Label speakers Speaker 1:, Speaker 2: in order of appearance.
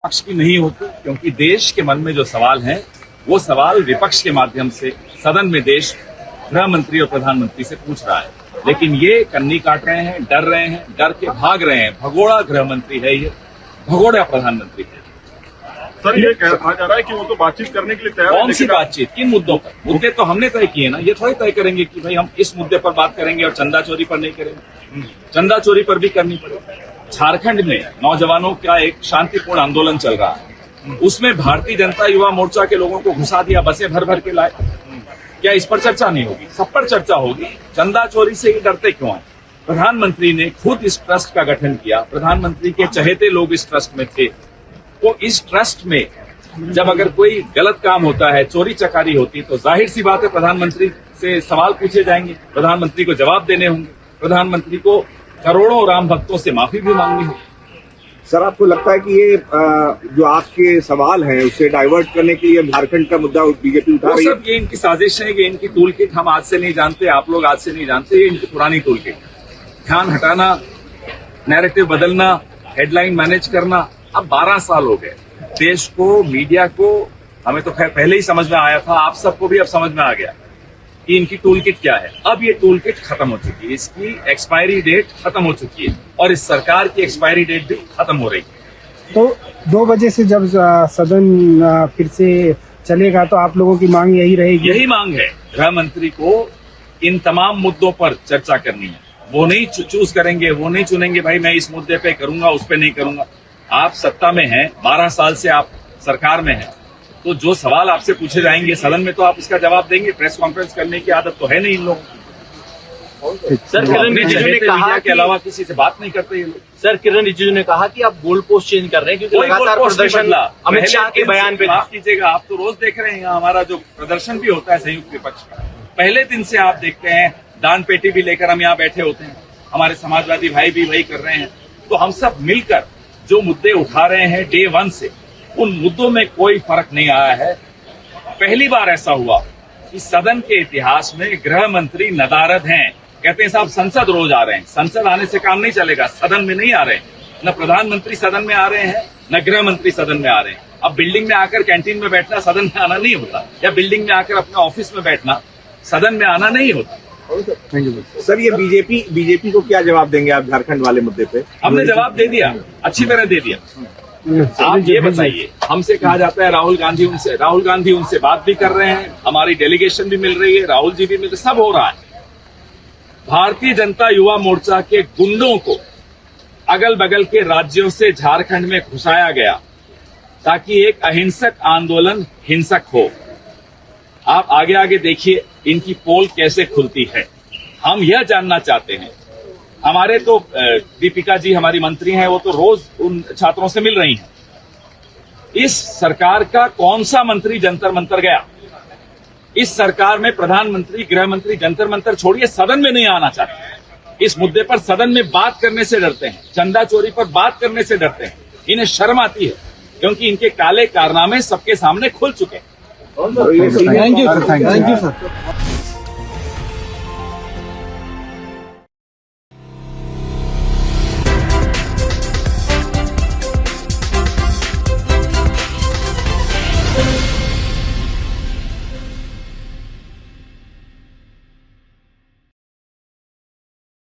Speaker 1: पक्ष की नहीं होती, क्योंकि देश के मन में जो सवाल हैं वो सवाल विपक्ष के माध्यम से सदन में देश गृह मंत्री और प्रधानमंत्री से पूछ रहा है। लेकिन ये कन्नी काट रहे हैं, डर के भाग रहे हैं। भगोड़ा गृह मंत्री है ये, भगोड़ा प्रधानमंत्री है।
Speaker 2: सर, ये कहा जा रहा है कि वो तो बातचीत करने के लिए तैयार है।
Speaker 1: कौन सी बातचीत, किन मुद्दों पर? मुद्दे तो हमने तय किए ना, ये थोड़ी तय करेंगे कि भाई हम इस मुद्दे पर बात करेंगे और चंदा चोरी पर नहीं करेंगे। चंदा चोरी पर भी करनी पड़ेगी। झारखंड में नौजवानों का एक शांतिपूर्ण आंदोलन चल रहा है, उसमें भारतीय जनता युवा मोर्चा के लोगों को घुसा दिया, बसें भर भर के लाए। क्या इस पर चर्चा नहीं होगी? सब पर चर्चा होगी। चंदा चोरी से ये डरते क्यों हैं? प्रधानमंत्री ने खुद इस ट्रस्ट का गठन किया, प्रधानमंत्री के चहेते लोग इस ट्रस्ट में थे। तो इस ट्रस्ट में जब अगर कोई गलत काम होता है, चोरी चकारी होती, तो जाहिर सी बात है प्रधानमंत्री से सवाल पूछे जाएंगे, प्रधानमंत्री को जवाब देने होंगे, प्रधानमंत्री को करोड़ों राम भक्तों से माफी भी मांगनी होगी।
Speaker 3: सर, आपको लगता है कि ये जो आपके सवाल हैं उसे डाइवर्ट करने के लिए झारखंड का मुद्दा बीजेपी उठा रही है?
Speaker 1: सब ये इनकी साजिश है, ये इनकी टूल किट हम आज से नहीं जानते, आप लोग आज से नहीं जानते, ये इनकी पुरानी टूल किट। ध्यान हटाना, नैरेटिव बदलना, हेडलाइन मैनेज करना। अब 12 साल हो गए देश को, मीडिया को, हमें तो खैर पहले ही समझ में आया था, आप सबको भी अब समझ में आ गया कि इनकी टूल किट क्या है। अब ये टूल किट खत्म हो चुकी है, इसकी एक्सपायरी डेट खत्म हो चुकी है और इस सरकार की एक्सपायरी डेट भी खत्म हो रही है।
Speaker 4: तो 2 बजे से जब सदन फिर से चलेगा तो आप लोगों की मांग यही रहेगी?
Speaker 1: यही मांग है, गृह मंत्री को इन तमाम मुद्दों पर चर्चा करनी है। वो नहीं चूज करेंगे, वो नहीं चुनेंगे भाई मैं इस मुद्दे पे करूंगा, उस पे नहीं करूंगा। आप सत्ता में हैं, 12 साल से आप सरकार में हैं, तो जो सवाल आपसे पूछे जाएंगे सदन में तो आप इसका जवाब देंगे। प्रेस कॉन्फ्रेंस करने की आदत तो है नहीं इन लोगों को।
Speaker 5: सर, किरण रिजिजू ने कहा
Speaker 1: के अलावा किसी से बात नहीं करते ये लोग।
Speaker 5: सर, किरण रिजिजू ने कहा कि आप गोल पोस्ट चेंज कर रहे हैं क्योंकि लगातार प्रदर्शन अमित शाह के बयान पे।
Speaker 1: माफ कीजिएगा, आप तो रोज देख रहे हैं हमारा जो प्रदर्शन भी होता है संयुक्त विपक्ष का। पहले दिन से आप देखते हैं, दान पेटी भी लेकर हम यहाँ बैठे होते हैं, हमारे समाजवादी भाई भी वही कर रहे हैं। तो हम सब मिलकर जो मुद्दे उठा रहे हैं डे 1 से, उन मुद्दों में कोई फर्क नहीं आया है। पहली बार ऐसा हुआ कि सदन के इतिहास में गृह मंत्री नदारद हैं, कहते हैं साहब संसद रोज आ रहे हैं। संसद आने से काम नहीं चलेगा, सदन में नहीं आ रहे हैं। न प्रधानमंत्री सदन में आ रहे हैं, न गृह मंत्री सदन में आ रहे हैं। अब बिल्डिंग में आकर कैंटीन में बैठना सदन में आना नहीं होता, या बिल्डिंग में आकर अपने ऑफिस में बैठना सदन में आना नहीं होता।
Speaker 3: सर, ये बीजेपी को क्या जवाब देंगे आप झारखंड वाले मुद्दे पे?
Speaker 1: हमने जवाब दे दिया, अच्छी तरह दे दिया। आप ये बताइए, हमसे कहा जाता है राहुल गांधी उनसे बात भी कर रहे हैं, हमारी डेलीगेशन भी मिल रही है, राहुल जी भी मिल रहे, सब हो रहा है। भारतीय जनता युवा मोर्चा के गुंडों को अगल बगल के राज्यों से झारखंड में घुसाया गया ताकि एक अहिंसक आंदोलन हिंसक हो। आप आगे आगे देखिए इनकी पोल कैसे खुलती है। हम यह जानना चाहते हैं, हमारे तो दीपिका जी हमारी मंत्री हैं, वो तो रोज उन छात्रों से मिल रही हैं। इस सरकार का कौन सा मंत्री जंतर मंतर गया? इस सरकार में प्रधानमंत्री, गृह मंत्री जंतर मंतर छोड़िए, सदन में नहीं आना चाहते। इस मुद्दे पर सदन में बात करने से डरते हैं, चंदा चोरी पर बात करने से डरते हैं। इन्हें शर्म आती है क्योंकि इनके काले कारनामे सबके सामने खुल चुके हैं।
Speaker 4: Thank you sir.